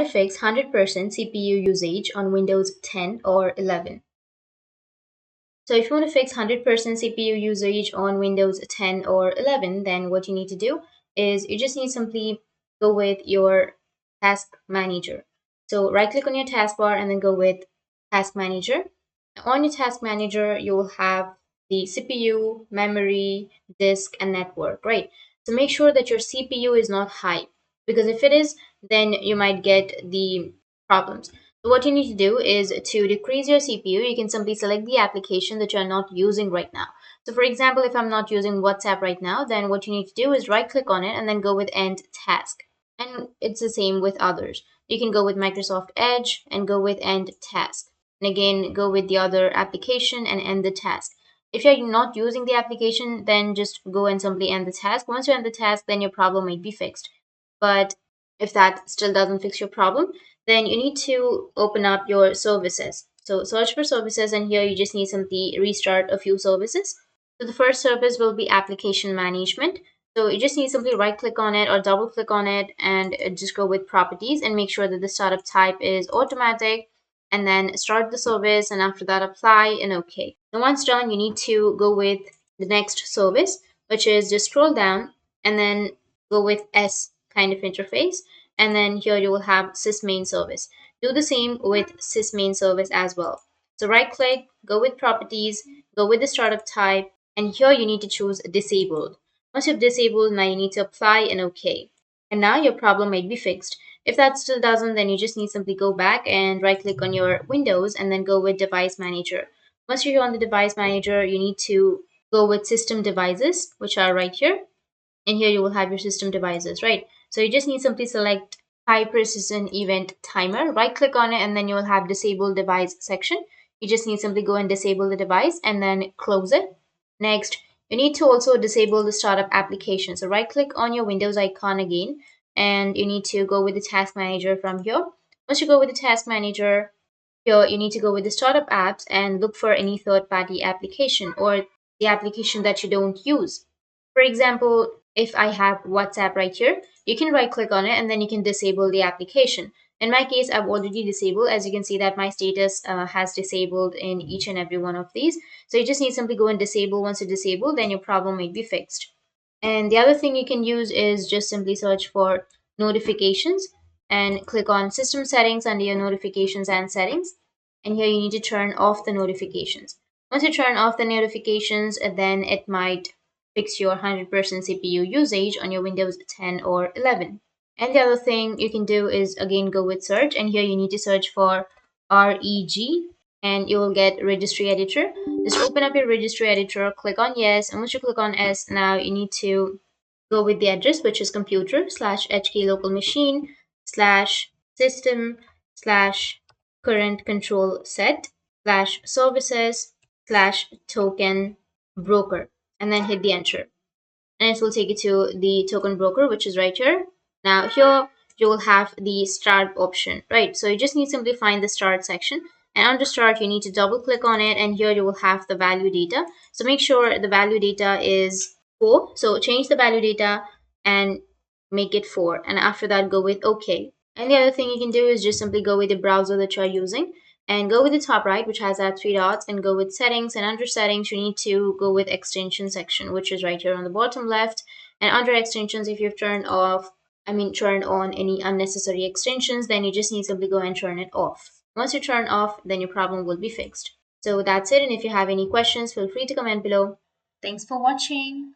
to fix 100% CPU usage on Windows 10 or 11. So if you want to fix 100% CPU usage on Windows 10 or 11, then what you need to do is you just need simply go with your task manager. So right click on your taskbar and then go with task manager. On your task manager, you will have the CPU, memory, disk, and network, right? So make sure that your CPU is not high, because if it is, then you might get the problems. So what you need to do is to decrease your CPU, you can simply select the application that you're not using right now. So for example, if I'm not using WhatsApp right now, then what you need to do is right click on it and then go with end task. And it's the same with others. You can go with Microsoft Edge and go with end task. And again, go with the other application and end the task. If you're not using the application, then just go and simply end the task. Once you end the task, then your problem might be fixed. But if that still doesn't fix your problem, then you need to open up your services. So search for services, and here you just need simply restart a few services. So the first service will be application management. So you just need simply right click on it or double click on it and just go with properties and make sure that the startup type is automatic, and then start the service, and after that apply and OK. Now once done, you need to go with the next service, which is just scroll down and then go with S kind of interface, and then here you will have sysmain service. Do the same with sysmain service as well. So right click, go with properties, go with the startup type, and here you need to choose disabled. Once you've disabled, now you need to apply and OK. And now your problem might be fixed. If that still doesn't, then you just need simply go back and right click on your Windows and then go with device manager. Once you're on the device manager, you need to go with system devices, which are right here. And here you will have your system devices, right? So you just need simply select high precision event timer, right click on it, and then you will have disable device section. You just need simply go and disable the device and then close it. Next, you need to also disable the startup application. So right click on your Windows icon again, and you need to go with the task manager from here. Once you go with the task manager, here you need to go with the startup apps and look for any third-party application or the application that you don't use. For example, if I have WhatsApp right here, you can right click on it and then you can disable the application. In my case, I've already disabled. As you can see that my status has disabled in each and every one of these. So you just need to simply go and disable. Once you disable, then your problem may be fixed. And the other thing you can use is just simply search for notifications and click on system settings under your notifications and settings. And here you need to turn off the notifications. Once you turn off the notifications, then it might fix your 100% CPU usage on your Windows 10 or 11. And the other thing you can do is again go with search, and here you need to search for REG and you will get registry editor. Just open up your registry editor, click on yes, and once you click on yes, now you need to go with the address, which is computer/HK local machine /system /current control set /services /token broker, and then hit the enter, and it will take you to the token broker, which is right here. Now here you will have the start option, right? So you just need to simply find the start section, and under start you need to double click on it, and here you will have the value data. So make sure the value data is 4, so change the value data and make it 4, and after that go with OK. And the other thing you can do is just simply go with the browser that you're using and go with the top right, which has that 3 dots, and go with settings, and under settings you need to go with extension section, which is right here on the bottom left. And under extensions, if you've turned on any unnecessary extensions, then you just need to simply go and turn it off. Once you turn off, then your problem will be fixed. So that's it, and if you have any questions, feel free to comment below. Thanks for watching.